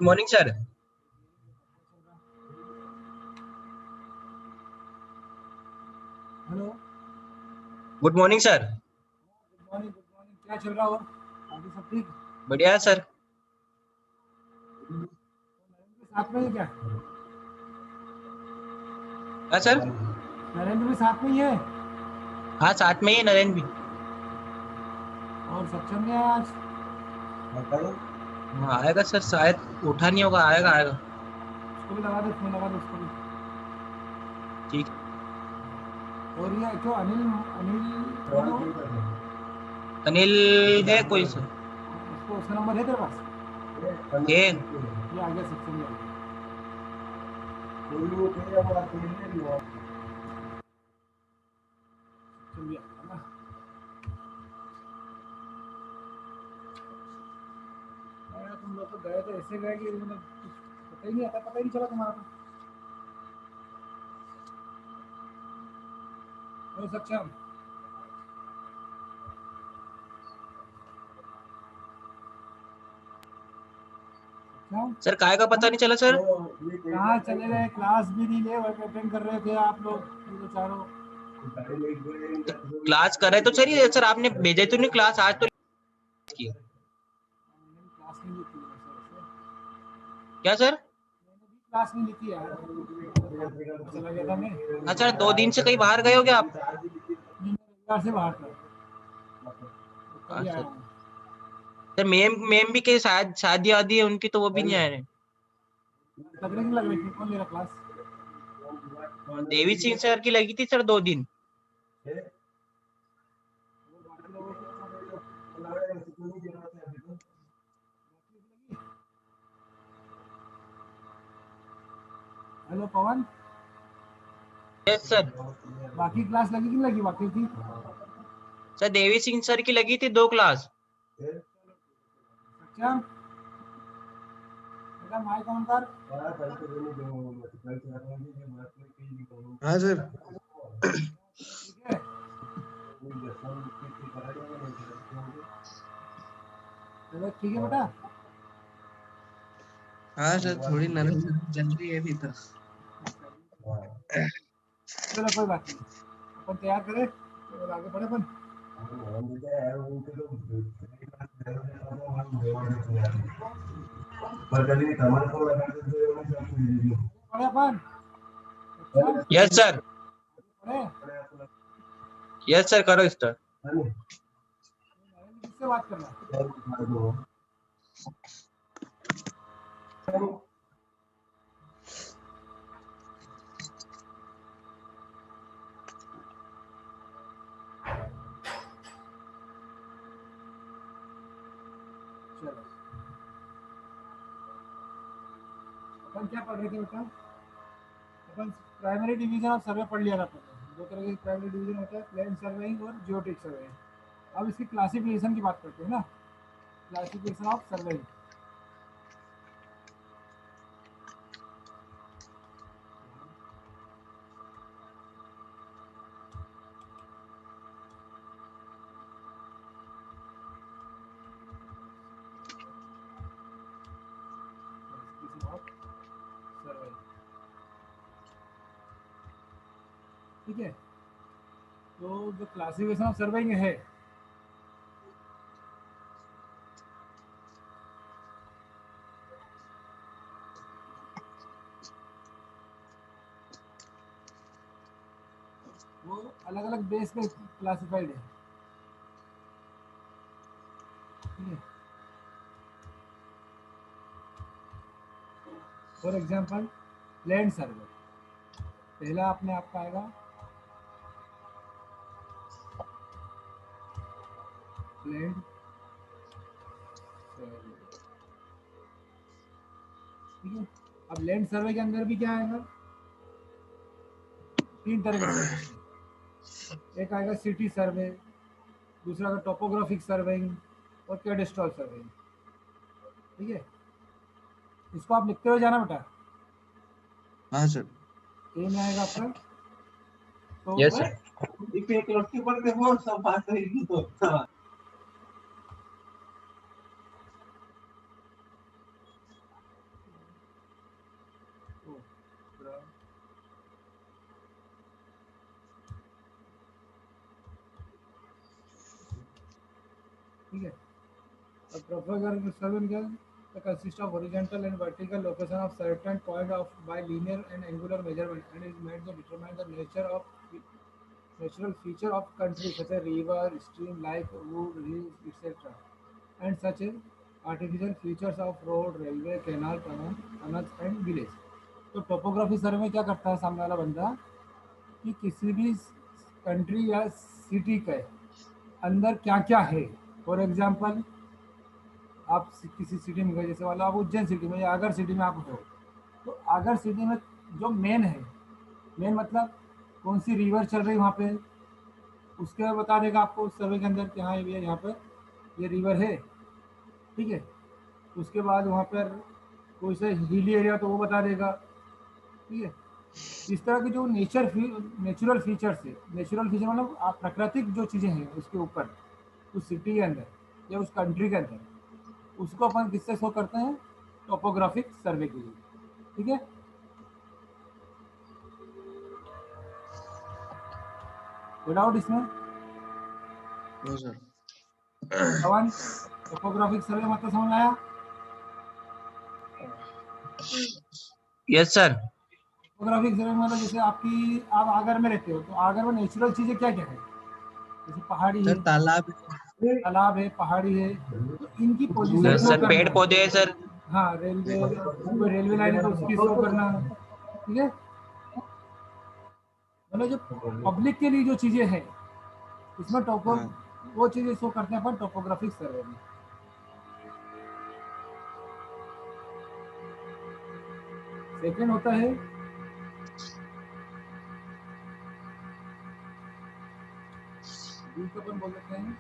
Morning sir. Hello, good morning sir. Good morning, good morning. क्या चल रहा हो? बाकी सब ठीक? बढ़िया है सर। नरेंद्र भी साथ में ही क्या? हाँ सर। नरेंद्र भी साथ में ही है? हाँ साथ में ही है नरेंद्र भी। और सक्षम ने आज? हाँ आएगा सर, शायद उठा नहीं होगा, आएगा आएगा। उसको भी लगा दे, फोन लगा दे उसको भी। ठीक। और ये क्यों अनिल, अनिल कौन है वो? अनिल है कोई सर? उसको, उसका नंबर है तेरे पास? है। ये आ गया, सक्षम भी आ गया। सक्षम भी आ गया ना। यार तुम लोग तो गए तो ऐसे गए कि मतलब पता ही नहीं आता, पता ही नहीं चला तुम्हारा तो। ओ सक्षम, सक्षम, सर काय का पता नहीं चला सर। कहाँ चले गए? क्लास भी नहीं ले अटेंड कर रहे थे आप लोग, ये तो चारों। क्लास कर रहे तो सर, ये सर आपने भेजा तो नहीं क्लास आज तो की। मैंने भी क्लास नहीं ली थी वैसे वैसे। क्या सर? मैंने भी क्लास नहीं ली थी यार, चला गया था मैं। अच्छा 2 दिन से कहीं बाहर गए हो क्या आप? नहीं, मैं रविवार से बाहर था, तो कल हाँ ही आया सर। हूँ। सर मेम मेम भी कहीं शायद शादी आदि है उनकी, तो वो भी नहीं आ रहे। लग रही, नहीं लग रही? कौन ले रहा क्लास? देवी सिंह सर की लगी थी सर 2 दिन। वो बाकी लोगों की तो लगी। हेलो पवन, यस सर। बाकी क्लास लगी कि नहीं लगी बाकी की? सर देवी सिंह सर की लगी थी 2 क्लास। सक्षम, बेटा माइक ऑन कर। हाँ सर। ठीक है, चलो ठीक है बेटा। हाँ सर, थोड़ी नरम चल रही है अभी तो। चलो कोई बात नहीं, अपन तैयार करें और आगे बढ़े अपन। बढ़े अपन। सक्षम, यस सर। बढ़े। यस सर, करो स्टार्ट। नरेंद्र किससे बात कर रहा है? चलो, अपन क्या पढ़ रहे थे बेटा? अपन प्राइमरी डिवीजन ऑफ सर्वे पढ़ लिया था अपन। दो तरह के प्राइमरी डिवीजन होता है, प्लेन सर्वेइंग और जियोटेक सर्वेइंग। अब इसकी क्लासिफिकेशन की बात करते हैं ना, classification of surveying. Classification of surveying, ठीक है। तो जो क्लासिफिकेशन ऑफ सर्वेइंग है, वो अलग अलग बेस पे क्लासिफाइड है, ठीक है। फॉर एग्जांपल लैंड सर्वे, पहला अपने आपका आएगा लैंड सर्वे, ठीक है। अब लैंड सर्वे के अंदर भी क्या आएगा? 3 तरह के सर्वे हैं। एक आएगा सिटी सर्वे, दूसरा आएगा टोपोग्राफिक सर्वेइंग और कैडेस्ट्रॉल सर्वेइंग, ठीक है। इसको आप लिखते हुए जाना बेटा। हाँ सर। ए में आएगा आपका तो यस सर। ठीक है। अब टोपोग्राफिक सर्वे में क्या consist of horizontal and vertical location of certain point of by linear and angular measurement and is made to determine the nature of natural feature of country such as river, stream like wood, hills, etc. and such as artificial features of road, railway, canal, tunnels and village. तो topography सर्वे में क्या करता है सामने वाला बंदा कि किसी भी कंट्री या सिटी के अंदर क्या क्या है। फॉर एग्जांपल आप किसी सिटी में गए, जैसे वाला आप उज्जैन सिटी में या आगर सिटी में आप हो, तो आगर सिटी में जो मेन है, मेन मतलब कौन सी रिवर चल रही है वहाँ पे, उसके बाद बता देगा आपको उस सर्वे के अंदर कि हाँ ये यहाँ पर ये रिवर है। ठीक है। उसके बाद वहाँ पर कोई सा हिली एरिया तो वो बता देगा। ठीक है। इस तरह के जो नेचुरल फीचर्स है, नेचुरल फीचर मतलब प्राकृतिक जो चीज़ें हैं उसके ऊपर, उस सिटी के अंदर या उस कंट्री के अंदर, उसको अपन किससे शो करते हैं, टोपोग्राफिक सर्वे के लिए। ठीक है। कोई डाउट इसमें? No sir. Pawan, topographic survey मतलब समझ आया? Yes sir. टोपोग्राफिक सर्वे मतलब जैसे आप आगर में रहते हो, तो आगर में नेचुरल चीजें क्या क्या है, जैसे पहाड़ी है, सर तालाब तालाब है, पहाड़ी है, तो इनकी पोजीशन शो सर करना पेड़ है। पौधे है सर। हाँ, रेलवे, कोई रेलवे लाइन है तो उसकी शो करना है। ठीक है। मतलब जो पब्लिक के लिए जो चीजें हैं इसमें टोपो हाँ। वो चीजें शो करते हैं अपन टोपोग्राफिक सर्वे में। सेकेंड होता है अपन बोल देते हैं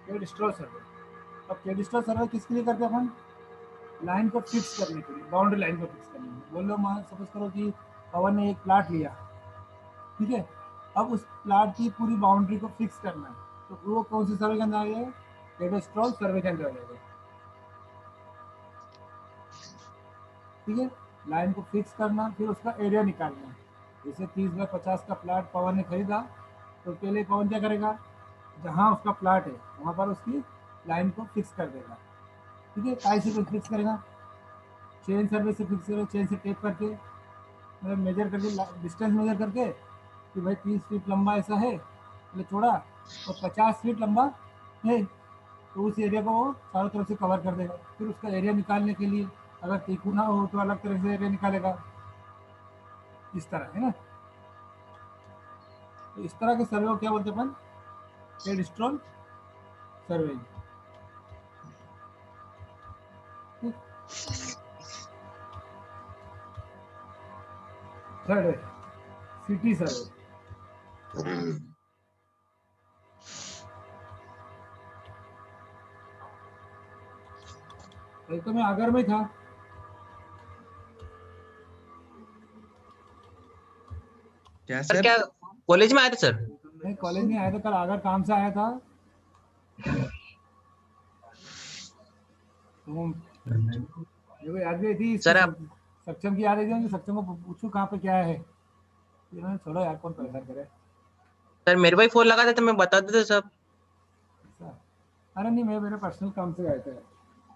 कैडस्ट्रॉल सर्वे। अब कैडस्ट्रॉल सर्वे किसके लिए करते हैं अपन, लाइन को फिक्स करने के लिए, बाउंड्री लाइन को फिक्स करने के लिए। बोलो मान सपोज करो कि पवन ने एक प्लाट लिया, ठीक है, अब उस प्लाट की पूरी बाउंड्री को फिक्स करना है, तो वो कौन से सर्वे के अंदर आ जाएगा, कैडस्ट्रॉल सर्वे के अंदर आ जाएगा। ठीक है। लाइन को फिक्स करना, फिर उसका एरिया निकालना। जैसे 30x50 का प्लाट पवन ने खरीदा, तो पहले पवन क्या करेगा, जहाँ उसका प्लाट है वहाँ पर उसकी लाइन को फिक्स कर देगा। ठीक है। काई से फिक्स करेगा, चेन सर्वे से फिक्स करेगा, चेन से टेप करके, मतलब मेजर करके, डिस्टेंस मेजर करके कि भाई 30 फीट लंबा ऐसा है, मतलब चौड़ा, और 50 फीट लंबा है, तो उस एरिया को वो चारों तरफ से कवर कर देगा। फिर उसका एरिया निकालने के लिए अगर तिकोना हो तो अलग तरह से एरिया निकालेगा। इस तरह है ना। तो इस तरह के सर्वे को क्या बोलते हैं अपन, कैडस्ट्रॉल सर्वे। थर्ड है सिटी सर्वे। तो मैं आगर में था, क्या सर सर? क्या कॉलेज में आए थे सर? मैं कॉलेज में आया था कल, आगर काम से आया था। तो मेरे को याद भी थी इसकी सर आप सक्षम की याद है थी, सक्षम को पूछूं कहाँ पे क्या है, फिर मैंने छोड़ो यार कौन परेशान करे। सर मेरे को ही फोन लगा था तो मैं बता देते सब। ऐसा? अरे नहीं, मैं मेरे पर्सनल काम से गए थे,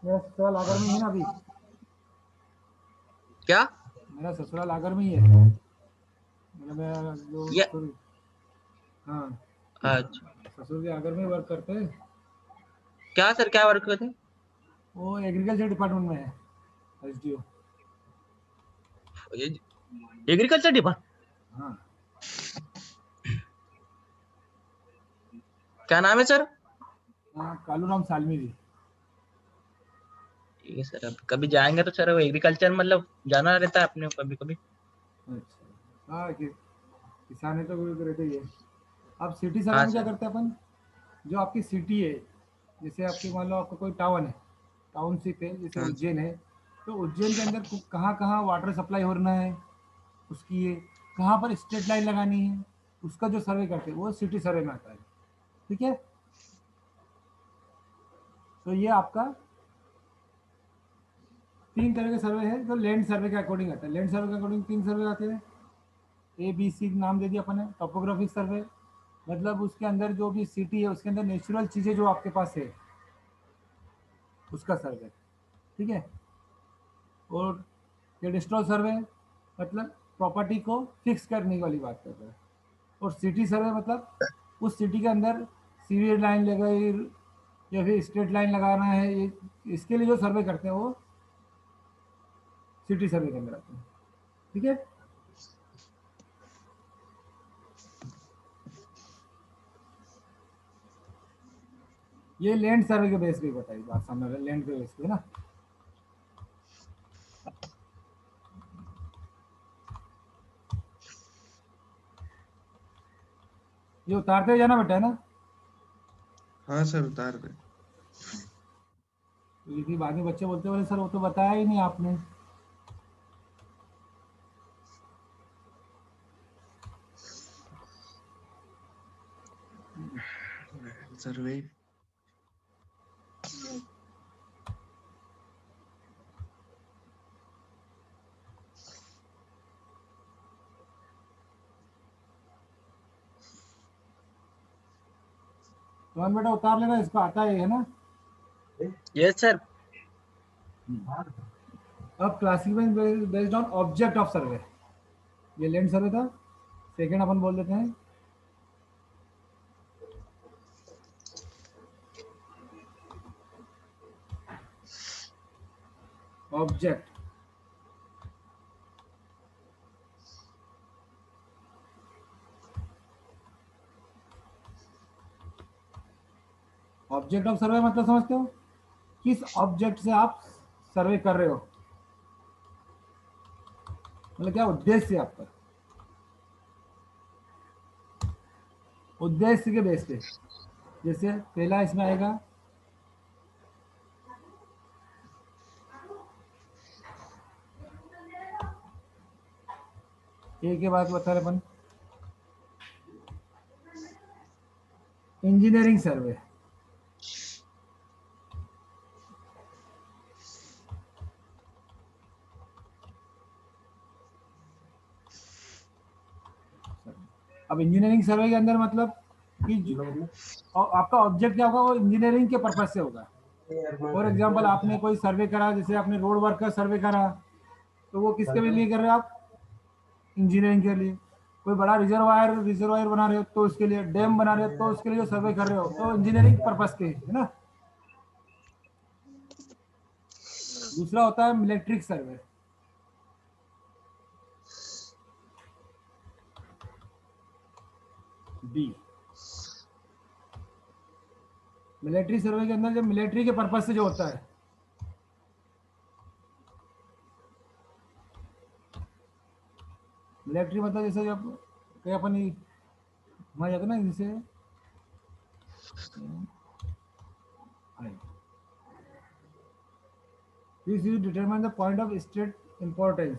मेरा ससुराल आगर में ही है ना अभी। क्या? मेरा ससुराल आगर में ही है, मतलब मेरा जो ये ससुर, हाँ, अच्छा। ससुर भी आगर में वर्क करते हैं। क्या सर क्या वर्क करते हैं? वो एग्रीकल्चर डिपार्टमेंट में है, एसडीओ। Agriculture department. हाँ, क्या नाम है सर? हाँ, कालूराम सालमी जी। ठीक है सर, अब कभी जाएंगे तो सर वो एग्रीकल्चर मतलब जाना रहता है अपने को कभी कभी। अच्छा, हाँ किसान है तो वो रहते ही है। अब सिटी सर्वे हाँ में क्या सर। करते हैं अपन, जो आपकी सिटी है, जैसे आपकी मान लो आपका कोई टाउन है, टाउनशिप है, जैसे हाँ उज्जैन है, तो उज्जैन के अंदर कहाँ कहाँ वाटर सप्लाई हो रहा है उसकी, ये कहाँ पर स्ट्रेट लाइन लगानी है, उसका जो सर्वे करते हैं वो सिटी सर्वे में आता है। ठीक है। तो ये आपका 3 तरह के सर्वे है जो लैंड सर्वे के अकॉर्डिंग आता है। लैंड सर्वे के अकॉर्डिंग 3 सर्वे आते हैं। ABC नाम दे दिया अपन ने। टोपोग्राफिक सर्वे मतलब उसके अंदर जो भी सिटी है उसके अंदर नेचुरल चीज़ें जो आपके पास है उसका सर्वे, ठीक है। और कैडेस्ट्रल सर्वे मतलब प्रॉपर्टी को फिक्स करने वाली बात कर रहे हैं। और सिटी सर्वे मतलब उस सिटी के अंदर सीवियर लाइन लगाई या फिर स्ट्रेट लाइन लगाना है, ये इसके लिए जो सर्वे करते हैं वो सिटी सर्वे के अंदर आते हैं, ठीक है। ये लैंड सर्वे के बेस पे बताई बात, सामने लैंड के बेस पे ना। ये उतारते जाना बेटा है ना, हाँ सर उतार दे। क्योंकि बाद में बच्चे बोलते बोले सर वो तो बताया ही नहीं आपने। सर्वे तो बेटा उतार लेना, इसको आता है ना। Yes sir. अब classification based on object of survey, ये लैंड सर्वे था। सेकेंड अपन बोल देते हैं ऑब्जेक्ट। ऑब्जेक्ट ऑफ सर्वे मतलब समझते हो, किस ऑब्जेक्ट से आप सर्वे कर रहे हो, मतलब क्या उद्देश्य है आपका, उद्देश्य के बेस पे। जैसे पहला इसमें आएगा एक के बाद बता रहे अपन इंजीनियरिंग सर्वे। अब इंजीनियरिंग सर्वे के अंदर मतलब कि और आपका ऑब्जेक्ट क्या होगा, वो इंजीनियरिंग के पर्पज से होगा। फॉर एग्जांपल आपने कोई सर्वे करा, जैसे आपने रोड वर्क का सर्वे करा, तो वो किसके लिए कर रहे हो आप, इंजीनियरिंग के लिए। कोई बड़ा रिजर्वायर बना रहे हो तो उसके लिए, डैम बना रहे हो तो उसके लिए जो सर्वे कर रहे हो तो इंजीनियरिंग पर्पज के है ना। दूसरा होता है military survey. B, military survey के अंदर जो मिलिट्री के पर्पज से जो होता है, मिलिट्री मतलब जैसे जब कहीं अपन वहाँ जाते ना, जैसे this is determine the point of state importance,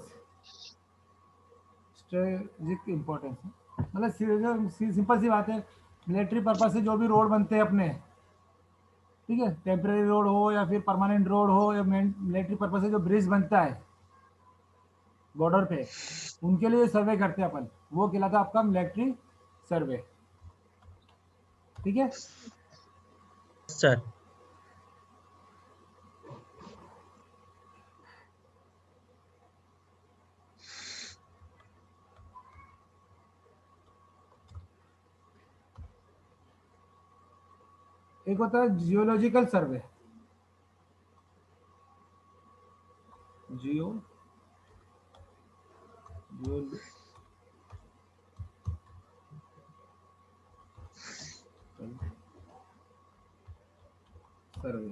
strategic importance. मतलब सिंपल सी बात है, मिलिट्री पर्पज से जो भी रोड बनते हैं अपने, ठीक है, टेम्परेरी रोड हो या फिर परमानेंट रोड हो, या मिलिट्री पर्पज से जो ब्रिज बनता है बॉर्डर पे, उनके लिए सर्वे करते हैं अपन, वो कहलाता है आपका मिलिट्री सर्वे, ठीक है। सर एक होता है जियोलॉजिकल सर्वे, जियो सर्वे।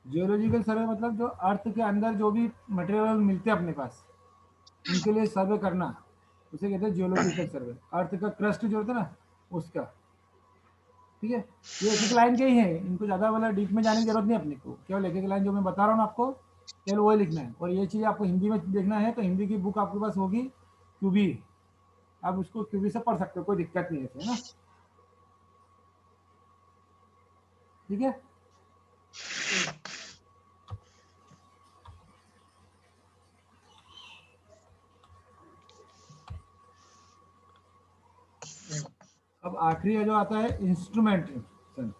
जियोलॉजिकल सर्वे मतलब जो अर्थ के अंदर जो भी मटेरियल मिलते हैं अपने पास, उनके लिए सर्वे करना, उसे कहते हैं जियोलॉजिकल सर्वे। अर्थ का क्रस्ट जो होता है ना उसका, ठीक है। ये एक एक लाइन के ही है, इनको ज़्यादा वाला डीप में जाने की जरूरत नहीं अपने को, केवल एक एक लाइन जो मैं बता रहा हूँ ना आपको, केवल वही लिखना है। और ये चीज़ आपको हिंदी में देखना है तो हिंदी की बुक आपके पास होगी क्यूबी, आप उसको क्यूबी से पढ़ सकते हो, कोई दिक्कत नहीं है इसमें ना, ठीक है। अब आखिरी जो आता है इंस्ट्रूमेंटेशन।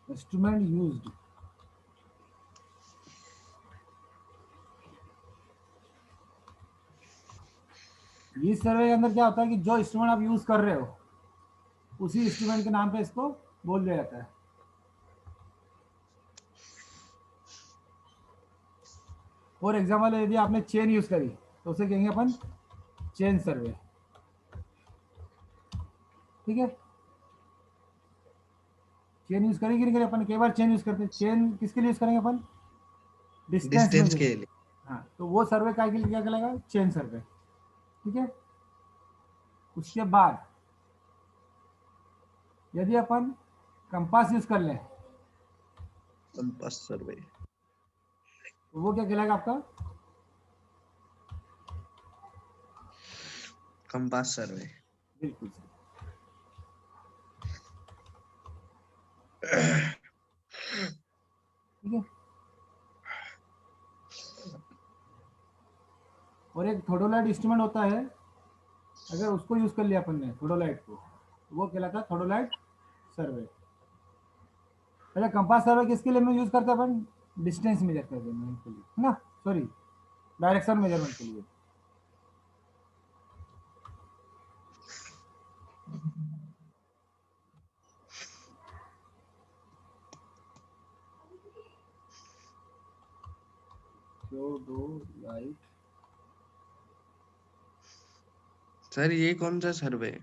इंस्ट्रूमेंट यूज्ड, ये सर्वे के अंदर क्या होता है कि जो इंस्ट्रूमेंट आप यूज कर रहे हो उसी इंस्ट्रूमेंट के नाम पे इसको बोल दिया जाता है। फॉर एग्जाम्पल यदि आपने चेन यूज करी तो उसे कहेंगे अपन चेन सर्वे, ठीक है। चेन यूज करेंगे नहीं करें अपन, कई बार चेन यूज करते हैं। चेन किसके लिए यूज करेंगे अपन? डिस्टेंस डिस्टेंस में। के लिए। हाँ, तो वो सर्वे का के लिए क्या कहलाएगा? चेन सर्वे, ठीक है। उसके बाद यदि अपन कंपास यूज कर लें कंपास सर्वे। तो वो क्या कहलाएगा आपका? कंपास सर्वे। बिल्कुल सही। ठीक है। और एक थोडोलाइट इंस्ट्रूमेंट होता है, अगर उसको यूज कर लिया अपन ने थोडोलाइट को, तो वो कहलाता है थोडोलाइट सर्वे। अच्छा, कंपास सर्वे किसके लिए यूज करते हैं अपन? डिस्टेंस मेजर करने के लिए, है ना, सॉरी, डायरेक्शन मेजरमेंट के लिए। थोडोलाइट, सर ये कौन सा सर्वे है?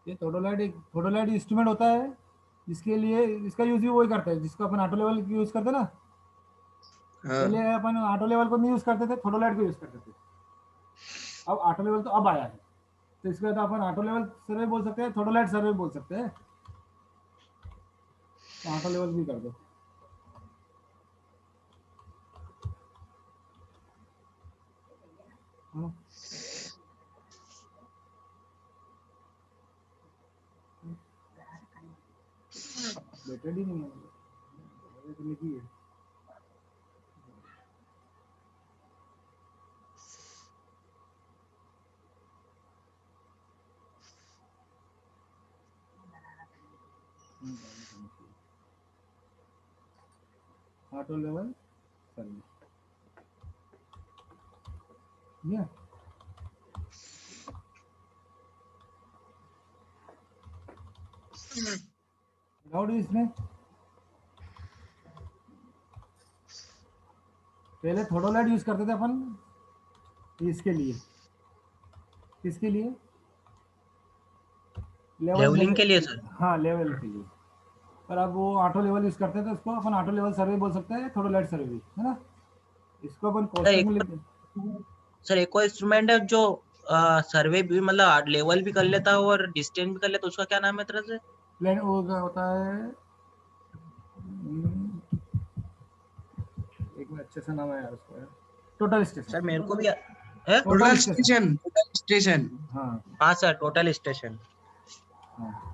ये थोडोलाइट एक थोडोलाइट इंस्ट्रूमेंट होता है जिसके लिए इसका यूज भी वही करता है जिसको अपन ऑटो लेवल की यूज करते हैं ना। पहले हाँ। अपन ऑटो लेवल को नहीं यूज करते थे, थोडोलाइट को यूज करते थे। अब ऑटो लेवल तो अब आया है, तो इसको तो अपन ऑटो लेवल सर्वे बोल सकते हैं, थोडोलाइट सर्वे बोल सकते हैं। तो ऑटो लेवल भी कर दो। हाँ। बैटरी नहीं है, तो लिखी है। ऑटो लेवल सर्वे, ठीक है। डाउट इसमें? पहले थोडोलाइट यूज करते थे अपन इसके लिए, किसके लिए? लेवल लेवलिंग के लिए सर। हाँ, लेवल के लिए। पर अब वो ऑटो लेवल यूज करते हैं तो इसको अपन ऑटो लेवल सर्वे बोल सकते हैं, थोडोलाइट सर्वे भी, है ना। इसको अपन सर कोष्टक एक में लिखते हैं। सर एक और इंस्ट्रूमेंट है जो सर्वे भी मतलब लेवल भी कर लेता है और डिस्टेंस भी कर लेता है, उसका क्या नाम है तरह से? प्लेन वो क्या होता है? एक में अच्छे से नाम है यार उसका, टोटल स्टेशन। सर मेरे को भी है। Total total station, station. Total station. हाँ हाँ सर, टोटल स्टेशन। हाँ।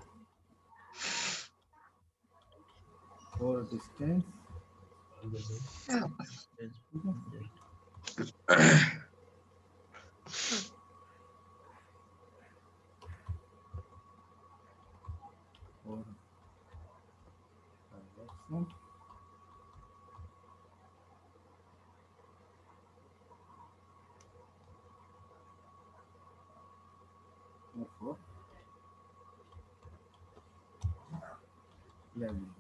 और डिस्टेंस, ठीक है। और डायरेक्शन, और लेवलिंग।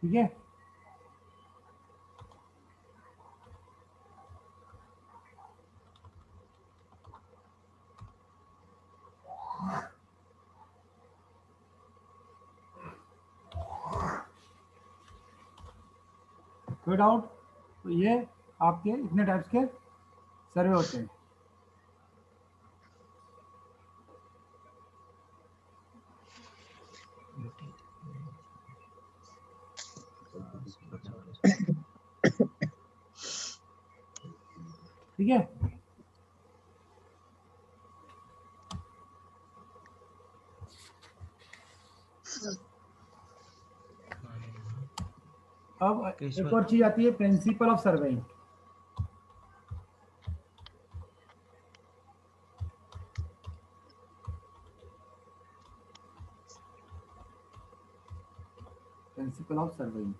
ठीक है। कोई डाउट? तो ये आपके इतने टाइप्स के सर्वे होते हैं। ठीक है। अब एक और चीज आती है, principle of surveying. Principle of surveying,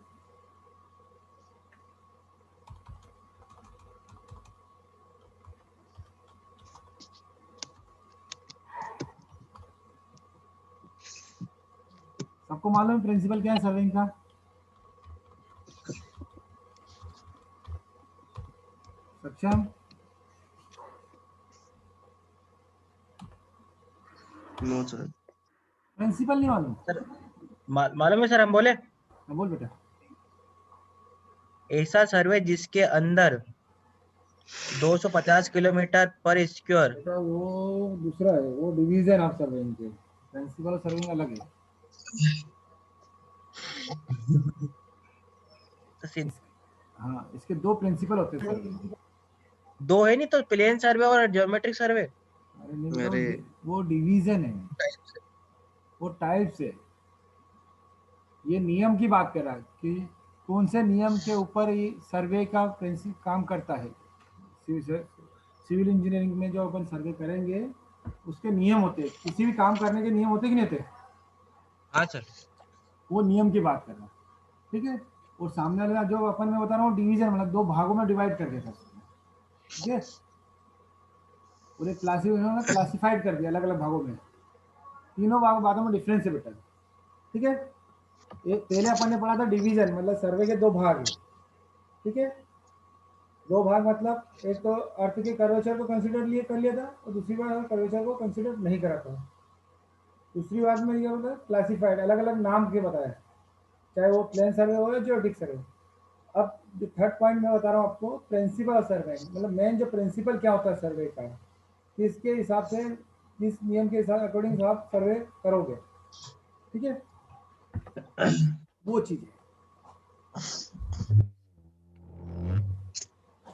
सबको मालूम है प्रिंसिपल क्या है सर्वेइंग का? सक्षम? No sir. प्रिंसिपल नहीं मालूम? सर मालूम है सर, हम बोले हाँ, बोल बेटा। ऐसा सर्वे जिसके अंदर 250 किलोमीटर पर स्क्वायर। बेटा वो दूसरा है, वो डिवीजन ऑफ सर्वेइंग के, प्रिंसिपल ऑफ सर्वेइंग अलग है। हाँ, इसके दो प्रिंसिपल होते हैं सर्वेइंग। दो है नहीं तो प्लेन सर्वे और ज्योमेट्रिक सर्वे। अरे नहीं बेटा, अरे वो डिवीजन है, वो टाइप्स है। ये नियम की बात कर रहा है कि कौन से नियम के ऊपर ये सर्वे का प्रिंसिप काम करता है। सिविल इंजीनियरिंग में जो अपन सर्वे करेंगे उसके नियम होते हैं, किसी भी काम करने के नियम होते कि नहीं होते? हाँ सर। वो नियम की बात कर रहा है, ठीक है। और सामने वाला जो अपन मैं बता रहा हूँ डिवीजन, मतलब दो भागों में डिवाइड कर देता है, ठीक है। पूरे क्लासिफाइड कर दिया अलग अलग भागों में, तीनों बातों में डिफरेंस है बेटा, ठीक है। पहले अपन ने पढ़ा था डिवीजन, मतलब सर्वे के दो भाग हैं, ठीक है। दो भाग मतलब एक तो अर्थ के कर्वेचर को कंसीडर कर लिया था, और दूसरी बार कर्वेचर को कंसीडर नहीं करा था। दूसरी बात में ये होता है क्लासिफाइड, अलग अलग नाम के बताया, चाहे वो प्लेन सर्वे हो या जियोटिक सर्वे। अब थर्ड पॉइंट मैं बता रहा हूँ आपको, प्रिंसिपल ऑफ सर्वे, मतलब मेन जो प्रिंसिपल क्या होता है सर्वे का, किसके हिसाब से, किस नियम के हिसाब अकॉर्डिंग आप सर्वे करोगे, ठीक है। वो चीज है।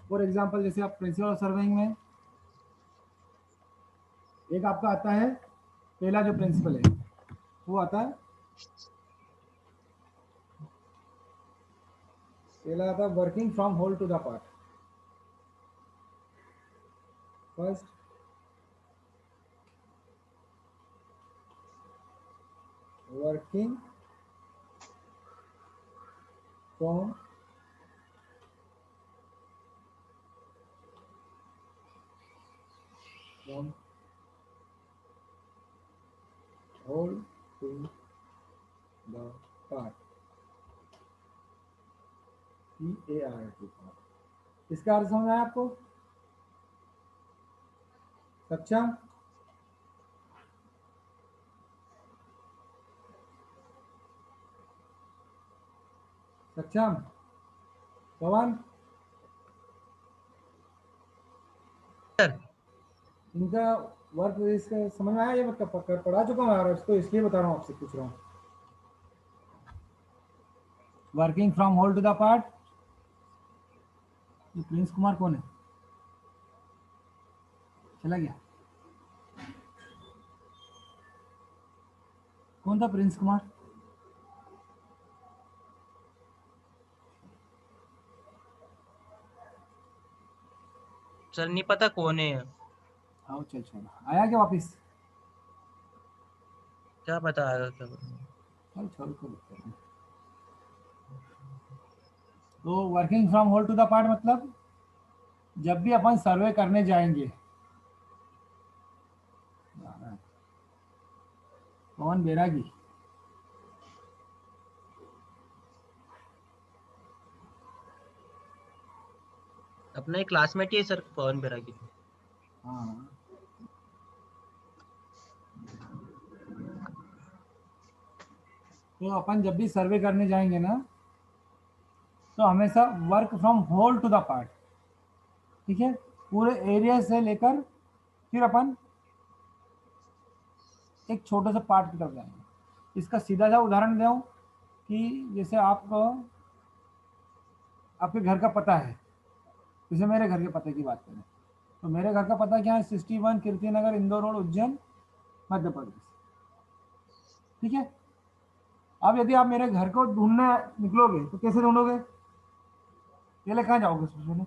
फॉर एग्जाम्पल जैसे आप प्रिंसिपल ऑफ सर्वेइंग में एक आपका आता है, पहला जो प्रिंसिपल है वो आता है, पहला आता है working from whole to the part. First working from whole to the part, PART। इसका अर्थ समझ आया आपको? सक्षम? सक्षम? पवन? सर इनका वर्क इसका समझ में आया? ये मतलब पढ़ा चुका हूँ यार इसको, इसलिए बता रहा हूँ, आपसे पूछ रहा हूँ। Working from whole to the part. ये प्रिंस कुमार कौन है? चला गया? कौन था प्रिंस कुमार? सर नहीं पता कौन है। आओ चल चल, आया क्या वापिस? क्या पता आएगा क्या पता। चल छोड़ को दिक्कत नहीं। तो working from whole to the part मतलब जब भी अपन सर्वे करने जाएंगे, पवन बैरागी, अपना एक क्लासमेट ही है सर, पवन बैरागी। हाँ, तो अपन जब भी सर्वे करने जाएंगे ना, तो हमेशा work from whole to the part, ठीक है। पूरे एरिया से लेकर फिर अपन एक छोटे से पार्ट की तरफ जाएंगे। इसका सीधा सा उदाहरण दूं कि जैसे आपको आपके घर का पता है, जैसे मेरे घर के पते की बात करें, तो मेरे घर का पता क्या है, 61 कीर्ति नगर, इंदौर रोड, उज्जैन, मध्य प्रदेश। ठीक है। अब यदि आप मेरे घर को ढूंढने निकलोगे तो कैसे ढूंढोगे? पहले कहाँ जाओगे सबसे पहले?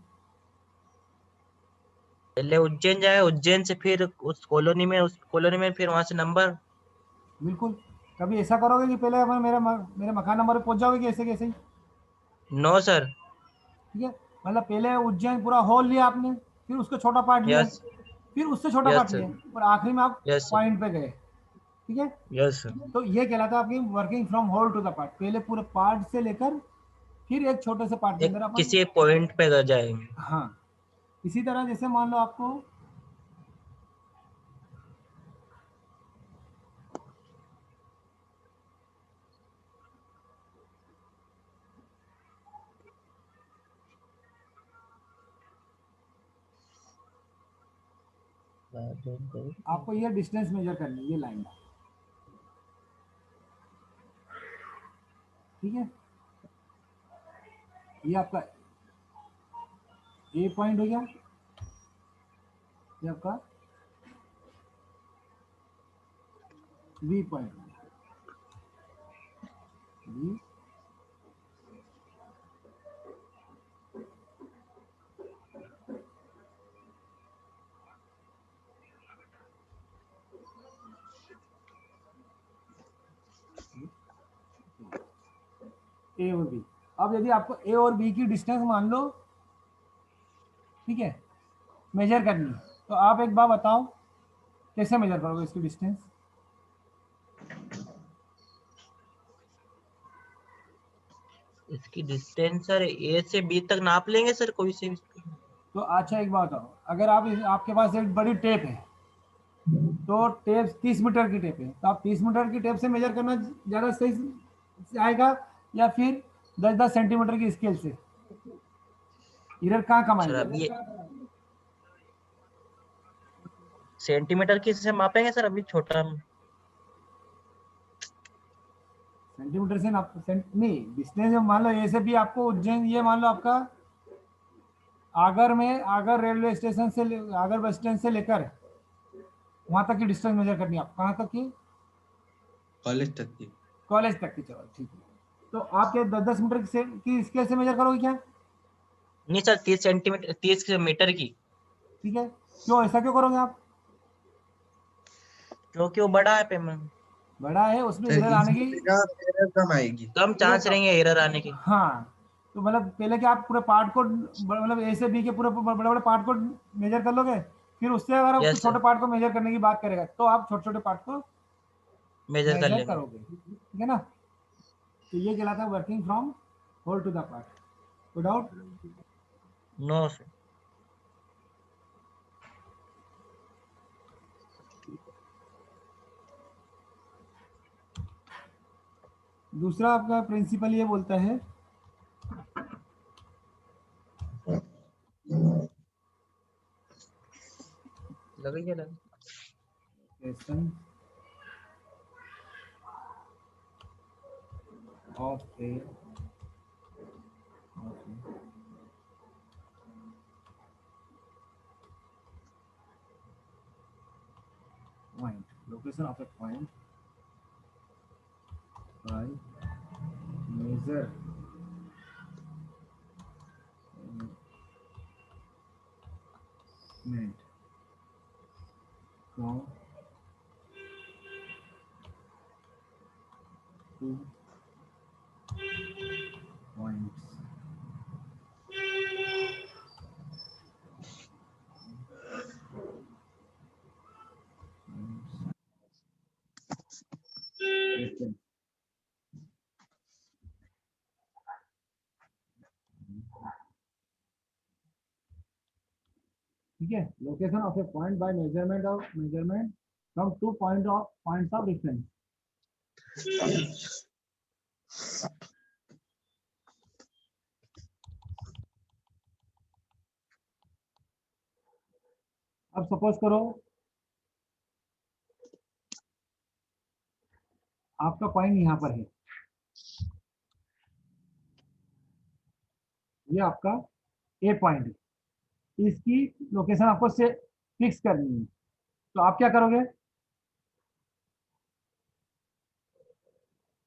पहले उज्जैन जाए, उज्जैन से फिर उस कॉलोनी में फिर वहां से नंबर। बिल्कुल। कभी ऐसा करोगे कि पहले आप मेरे मकान नंबर पे पहुंच जाओगे कि ऐसे कैसे ही? No sir. ठीक है। मतलब पहले उज्जैन पूरा हॉल लिया आपने, फिर उसका छोटा पार्ट लिया, यस। फिर उससे छोटा यस पार्ट सर। लिया, और आखिरी में आप यस सर। पॉइंट पे गए। ठीक है। Yes sir. तो ये कहलाता है आपकी working from whole to the part. पहले पूरे पार्ट से लेकर फिर एक छोटे से पार्ट के एक अंदर अपन। किसी एक पॉइंट पे जाएंगे। हाँ। इसी तरह जैसे मान लो आपको आपको ये डिस्टेंस मेजर करनी है, ये लाइन का। ठीक है। ये आपका ए पॉइंट हो गया, ये आपका बी पॉइंट हो गया। बी, ए और बी। अब यदि आपको ए और बी की डिस्टेंस मान लो, ठीक है, मेजर करनी है, तो आप एक बार बताओ कैसे मेजर करोगे इसकी डिस्टेंस? इसकी डिस्टेंस सर ए से बी तक नाप लेंगे सर, कोई से भी। तो अच्छा एक बात बताओ, अगर आपके पास एक बड़ी टेप है, तो टेप 30 मीटर की टेप है, तो आप 30 मीटर की टेप से मेजर करना ज़्यादा सही आएगा, या फिर 10-10 सेंटीमीटर की स्केल से? इधर कहाँ सर कमाएगा? अभी सेंटीमीटर की से मापेंगे सर, अभी छोटा। सेंटीमीटर से नाप नहीं, डिस्टेंस मान लो ए से भी आपको उज्जैन, ये मान लो आपका आगर रेलवे स्टेशन से आगर बस स्टैंड से लेकर वहां तक की डिस्टेंस मेजर करनी है आपको। कहाँ तक की? कॉलेज तक की। कॉलेज तक की। चलो ठीक है। तो आप क्या 10-10 मीटर की स्केल से मेजर करोगे क्या? नहीं सर, 30 सेंटीमीटर, 30 मीटर की। ठीक है। क्यों, ऐसा क्यों करोगे आप? क्योंकि वो बड़ा है पेमेंट। बड़ा है, उसमें सर एरर आने इजी की रहेगा, एरर कम आएगी। कम एरर चांस कम। रहेंगे एरर आने के। हाँ। तो मतलब पहले क्या आप पूरे पार्ट को मतलब ए से बी के पूरे बड़े बड़े पार्ट को मेजर कर लोगे, फिर उससे अगर आप कुछ यस छोटे सर। पार्ट को मेजर करने की बात करेगा तो आप छोटे छोटे पार्ट को मेजर कर मेजर लेंगे। करोगे। ठीक है ना? तो ये कहलाता है working from whole to the part. No doubt? No sir. दूसरा आपका प्रिंसिपल ये बोलता है लगेगा लगे। Question of a point, location of a point by measurement from two points. ठीक है। Location of a point by measurement from two points of difference. अब सपोज करो आपका पॉइंट यहाँ पर है, ये आपका ए पॉइंट है, इसकी लोकेशन आपको से फिक्स करनी है। तो आप क्या करोगे,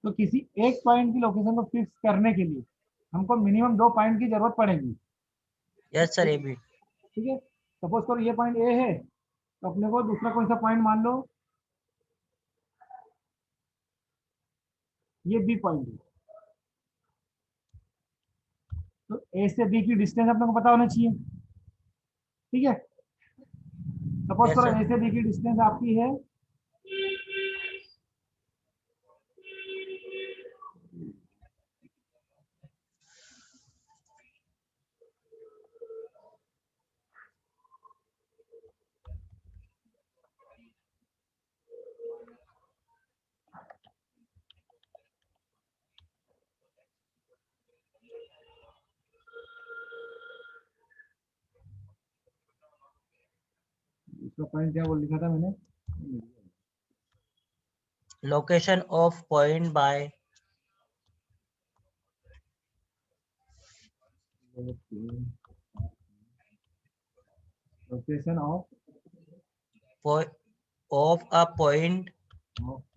तो किसी एक पॉइंट की लोकेशन को फिक्स करने के लिए हमको मिनिमम 2 पॉइंट की जरूरत पड़ेगी। Yes sir, A B. ठीक है, सपोज करो ये पॉइंट ए है, तो अपने को दूसरा कौन सा पॉइंट मान लो, ये बी पॉइंट है। तो ए से बी की डिस्टेंस अपने को पता होना चाहिए। ठीक है, सपोज यस करो सर। ए से बी की डिस्टेंस आपकी है इसका पॉइंट क्या बोल लिखा था मैंने, location of point by location of of a point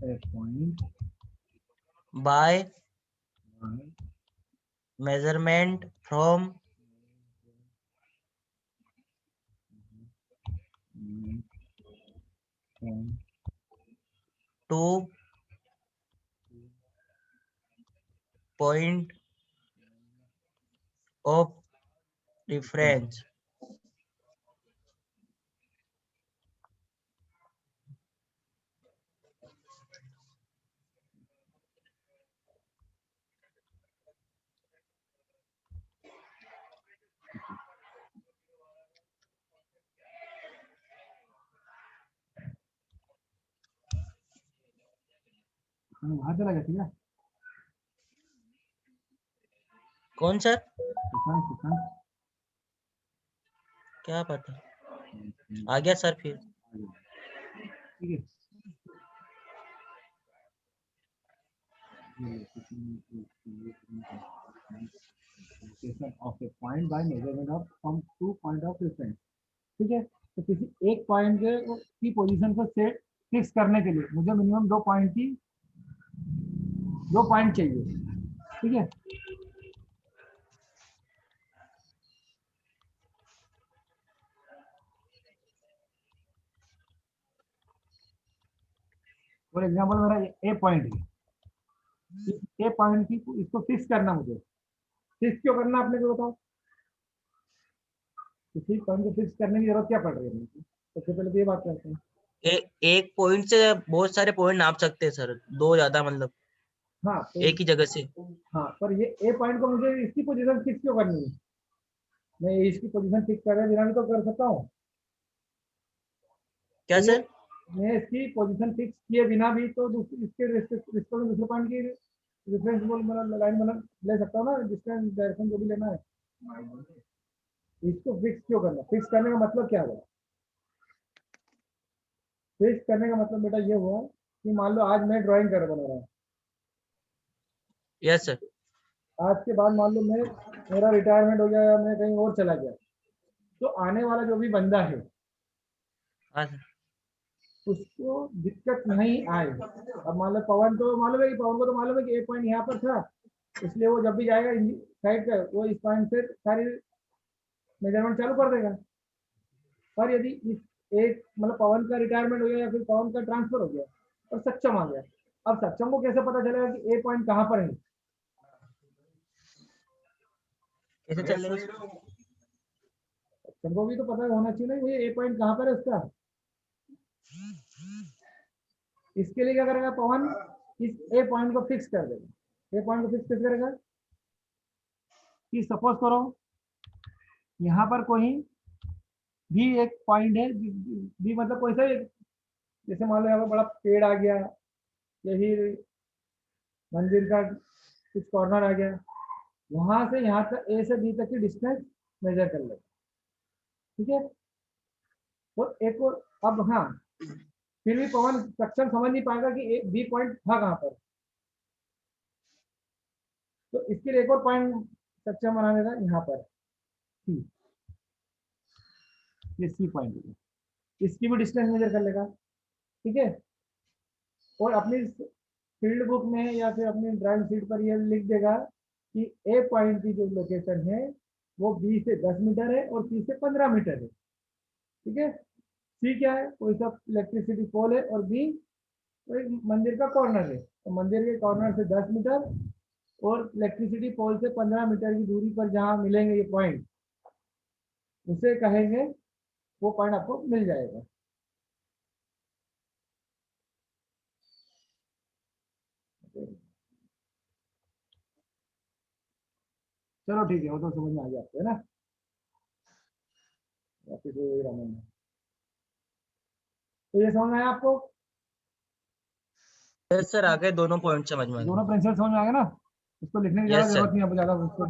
A point by measurement from two point of difference. वहां चला गया ठीक कौन सर? है, सुशांत क्या पता, आ गया सर फिर। ठीक है। Location of a point by measurement of from 2 point of reference। ठीक है, तो किसी एक पॉइंट की पोजीशन को सेट फिक्स करने के लिए मुझे मिनिमम 2 पॉइंट चाहिए। ठीक है, फॉर एग्जांपल मेरा ए पॉइंट है, इस ए पॉइंट की इसको फिक्स करना, मुझे फिक्स क्यों करना आपने को बताओ, किसी पॉइंट को फिक्स करने की जरूरत क्या पड़ रही है मुझे, सबसे पहले तो ये बात करते हैं। एक पॉइंट से बहुत सारे पॉइंट नाप सकते हैं सर, दो ज्यादा मतलब हाँ तो एक ही जगह से। हाँ, पर ये ए पॉइंट को मुझे इसकी पोजीशन फिक्स क्यों करनी है, मैं इसकी पोजीशन फिक्स करे बिना भी तो कर सकता हूँ। क्या तो ये सर? मैं इसकी पोजीशन फिक्स किए बिना भी तो इसके रिस्पेक्ट में दूसरे पॉइंट की रेफरेंस मतलब लाइन मतलब ले सकता हूँ ना, डिस्टेंस डायरेक्शन जो भी लेना है। इसको फिक्स क्यों करना, फिक्स करने का मतलब क्या हुआ, फिक्स करने का मतलब बेटा ये हुआ कि मान लो आज मैं ड्राइंग कर बना रहा हूँ, यस सर। आज के बाद मान लो मेरा रिटायरमेंट हो गया या मैं कहीं और चला गया, तो आने वाला जो भी बंदा है हाँ सर। उसको दिक्कत नहीं आए। अब मान लो पवन तो मालूम है कि पवन को तो मालूम है कि एक पॉइंट यहाँ पर था, इसलिए वो जब भी जाएगा साइड पे वो इस पॉइंट से सारी मेजरमेंट चालू कर देगा। पर यदि इस एक मतलब पवन का रिटायरमेंट हो गया या फिर पवन का ट्रांसफर हो गया और सक्षम आ गया, अब सक्षम को कैसे पता चलेगा कि ए पॉइंट कहाँ पर है, कैसे चलेगा सर? सक्षम को भी तो पता होना चाहिए ना ये ए पॉइंट कहाँ पर है उसका। इसके लिए क्या करेगा पवन, इस ए पॉइंट को फिक्स कर देगा। ए पॉइंट को फिक्स कैसे करेगा कि सपोज करो यहाँ पर कोई भी एक पॉइंट है, भी मतलब कोई सा जैसे मान लो यहाँ पर बड़ा पेड़ आ गया या फिर मंदिर का कुछ कॉर्नर आ गया, वहां से यहाँ तक ए से बी तक की डिस्टेंस मेजर कर ले। ठीक है, तो एक और अब हाँ फिर भी पवन सक्षम समझ नहीं पाएगा कि बी पॉइंट था कहाँ पर, तो इसके लिए एक और पॉइंट सक्षम बना देगा यहाँ पर। ठीक, ये सी पॉइंट हो गया, इसकी भी डिस्टेंस मेजर कर लेगा, ठीक है। और अपनी फील्ड बुक में या फिर अपनी ड्राइंग शीट पर ये लिख देगा कि ए पॉइंट की जो लोकेशन है वो बी से 10 मीटर है और सी से 15 मीटर है, ठीक है। सी क्या है, कोई सा इलेक्ट्रिसिटी पोल है, और बी तो एक मंदिर का कॉर्नर है, तो मंदिर के कॉर्नर से 10 मीटर और इलेक्ट्रिसिटी पोल से 15 मीटर की दूरी पर जहाँ मिलेंगे ये पॉइंट, उसे कहेंगे, वो पॉइंट आपको मिल जाएगा। चलो ठीक है, वो तो समझ में आ गया आपको, है ना। वापिस वही रामायण है। तो ये समझ में आया आपको, यस सर, आगे दोनों पॉइंट समझ में आ गए। दोनों प्रिंसिपल समझ में आ गया ना। इसको लिखने की ज्यादा यस जरूरत सर, नहीं है, ज्यादा उसको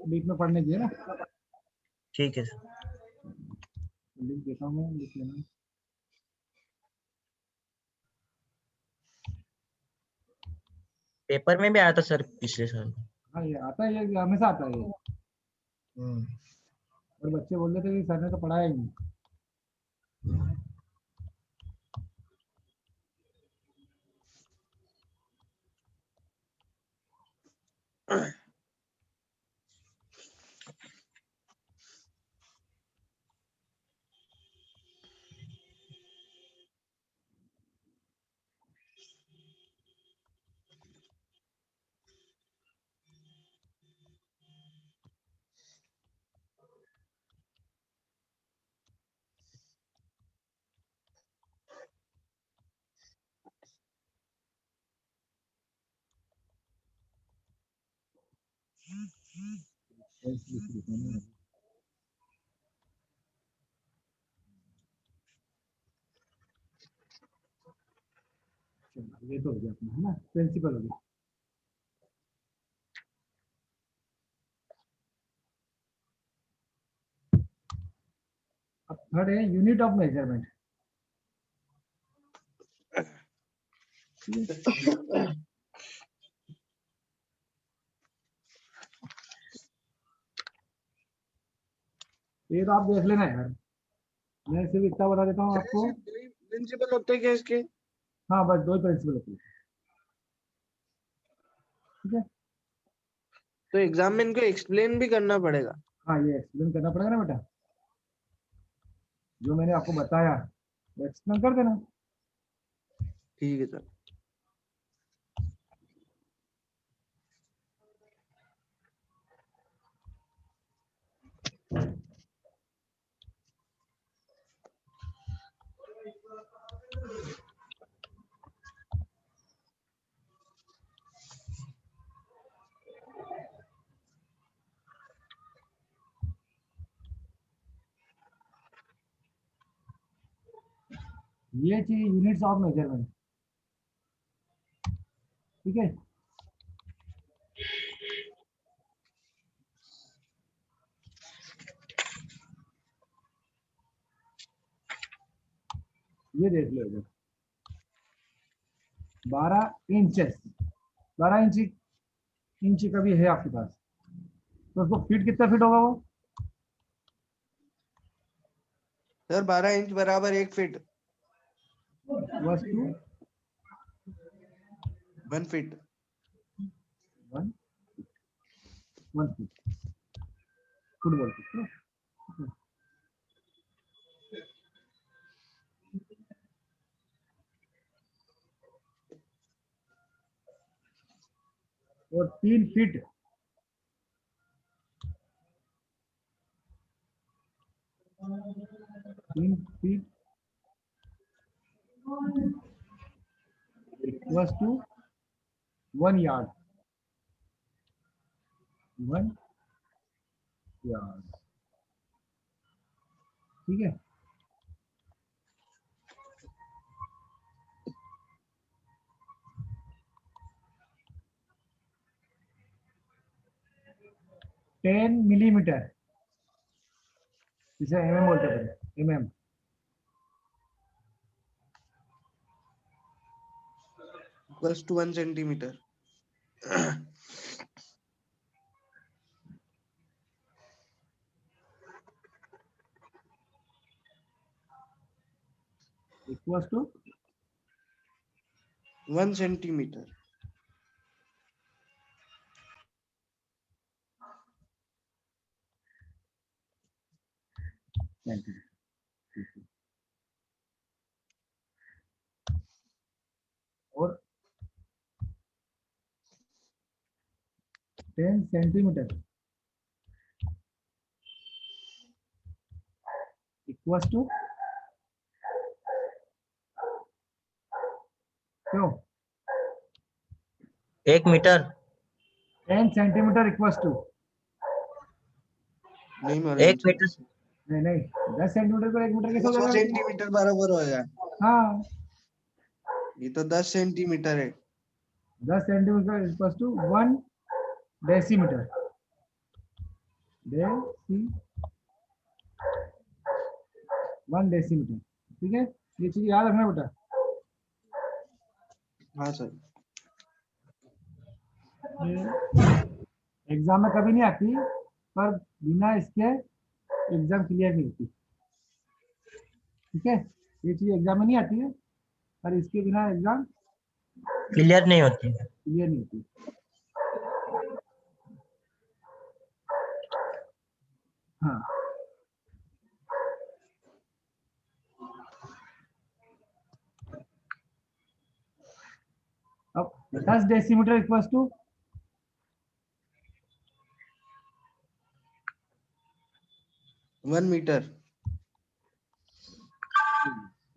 डीप में पढ़ने की, है ना। ठीक है सर। लिख देता हूँ मैं, लिख लेना। पेपर में भी आया था सर पिछले साल। हाँ ये आता है, ये हमेशा आता है ये। हम्म। और बच्चे बोल रहे थे कि सर ने तो पढ़ाया ही नहीं। चलो ये तो हो गया अपना, है ना, प्रिंसिपल हो गया। अब थर्ड है यूनिट ऑफ मेजरमेंट। ये तो आप देख लेना यार, मैं सिर्फ इतना बता देता हूँ आपको। प्रिंसिपल होते हैं क्या इसके? हाँ बस दो ही प्रिंसिपल होते हैं, ठीक है। तो एग्जाम में इनको एक्सप्लेन भी करना पड़ेगा? हाँ ये एक्सप्लेन करना पड़ेगा ना बेटा, जो मैंने आपको बताया वो एक्सप्लेन कर देना। ठीक है सर। ये चाहिए यूनिट्स ऑफ मेजरमेंट, ठीक है। ये देख लो इधर, 12 इंचेस, 12 इंची, इंची का भी है आपके पास, तो उसको फीट कितना फीट होगा वो? सर 12 इंच बराबर 1 फीट। वस्तु 1 फीट। 1 फीट, फुटबॉल फीट, और 3 feet, 3 feet equals to 1 yard, 1 yard, ठीक है। टेन मिलीमीटर, इसे एमएम बोलते हैं, MM. Equals to 1 centimetre. Equals to 1 centimeter. और 10 सेंटीमीटर इक्वल्स टू क्यों 1 मीटर। 10 सेंटीमीटर इक्वल्स टू नहीं मालूम 1 मीटर। नहीं नहीं 10 सेंटीमीटर को 1 मीटर कैसे हो 100 जाएगा? सेंटीमीटर बराबर होगा। हाँ ये तो 10 सेंटीमीटर है। 10 centimetre equals to 1 decimetre. Deci 1 decimetre. ठीक है, ये चीज याद रखना बेटा। हाँ सर। एग्जाम में कभी नहीं आती, पर बिना इसके एग्जाम क्लियर नहीं होती। ठीक है, ये चीज एग्जाम में नहीं आती है, पर इसके बिना एग्जाम क्लियर नहीं होती। क्लियर नहीं होती। हाँ अब 10 decimetre equals to 1 metre.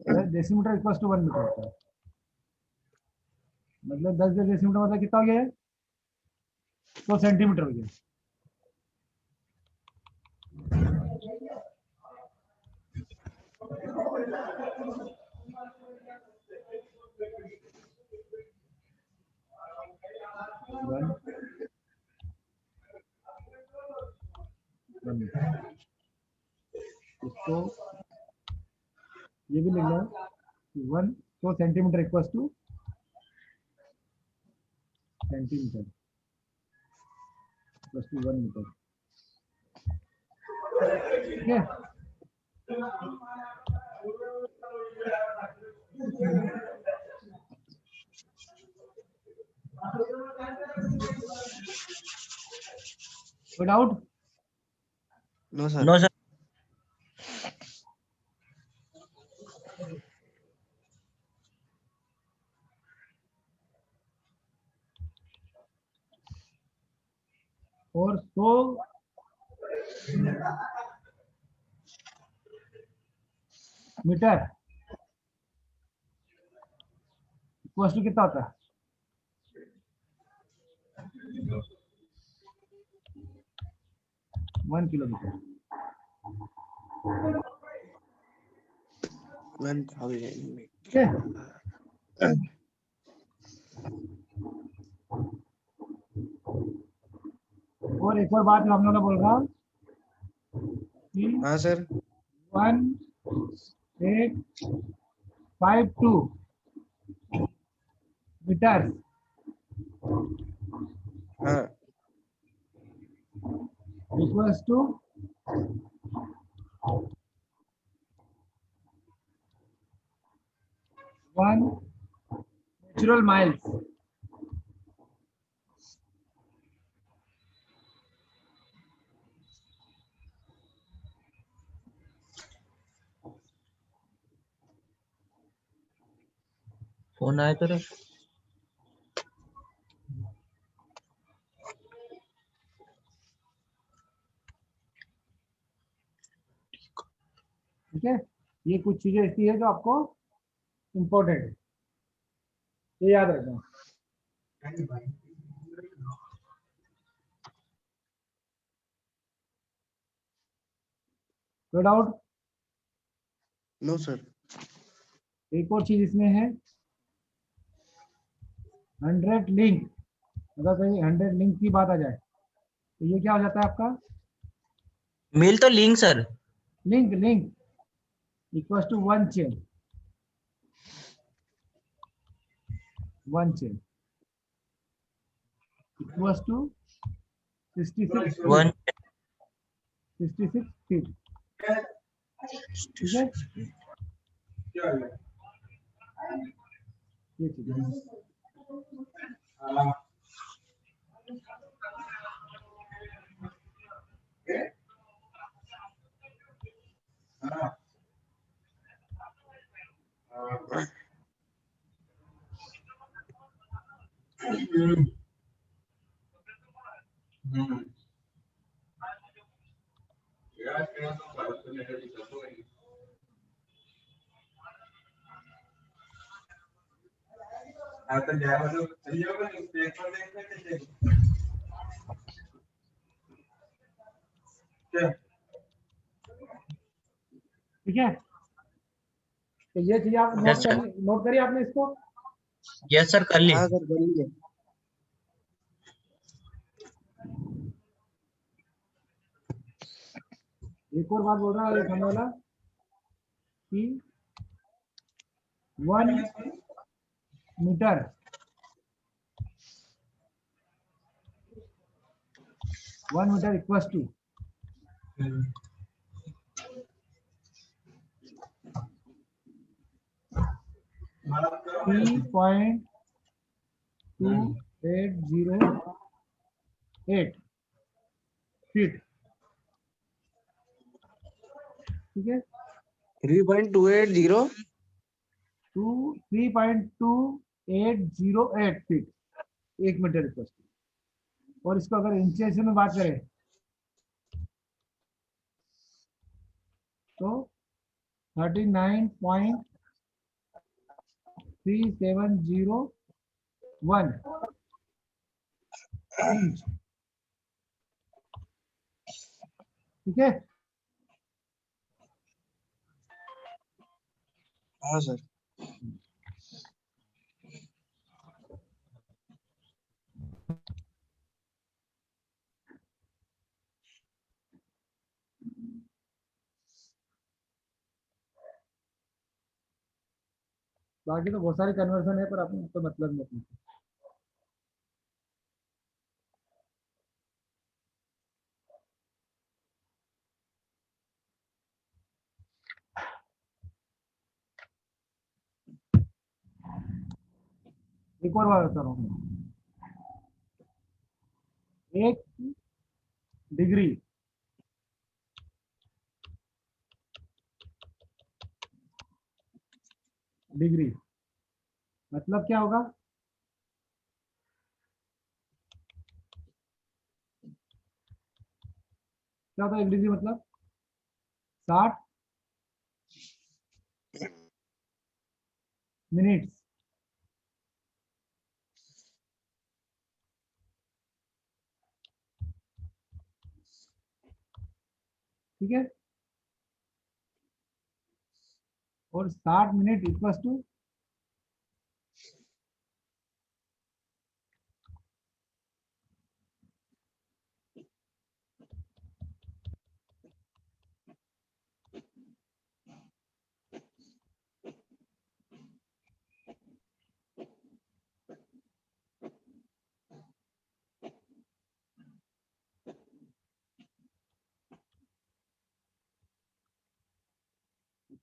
10 decimetre equals to 1 metre होता है। मतलब 10 डेसीमीटर मतलब कितना हो गया? 100 सेंटीमीटर हो गया। इसको ये भी लिख लो 100 centimetre equals to centimetre equals to 1 metre. ठीक है, कोई doubt? No sir. No sir. और 100 मीटर इक्वल्स टू कितना होता है? 1 किलोमीटर। 1000 ठीक है, और एक और बात हम लोग बोल रहा हूँ कि हाँ सर। 1852 मीटर हाँ equals to 1 natural miles. Phone आया तेरे? ठीक है, ये कुछ चीजें ऐसी है जो आपको इम्पोर्टेंट है, ये याद रखना। No doubt? No sir. एक और चीज इसमें है 100 लिंक। अगर कहीं 100 लिंक की बात आ जाए तो ये क्या हो जाता है आपका? मिल तो link sir. Link link equals to 1 chain. 1 chain equals to 66 1 feet. 66 feet. ठीक है, ये ठीक है। ठीक है, तो ये चीज आप Yes, sir. नोट करिए आपने इसको। यस सर, कर ली। हाँ सर, कर लिए। एक और बात बोल रहा है सामने वाला कि 1 metre 1 metre equals to 3.2808 feet. ठीक है, 3.280 3.2808 फीट 1 मीटर इक्वल्स टू। और इसको अगर इंचेस में बात करें तो 39.3701 इंच। ठीक है, हाँ सर। बाकी तो बहुत सारी कन्वर्सन है पर अपने तो मतलब नहीं अपने। एक और बात बता रहा हूँ, 1 डिग्री डिग्री मतलब क्या होगा? क्या होता है 1 डिग्री मतलब? 60 मिनट्स। ठीक है, और 60 minute equals to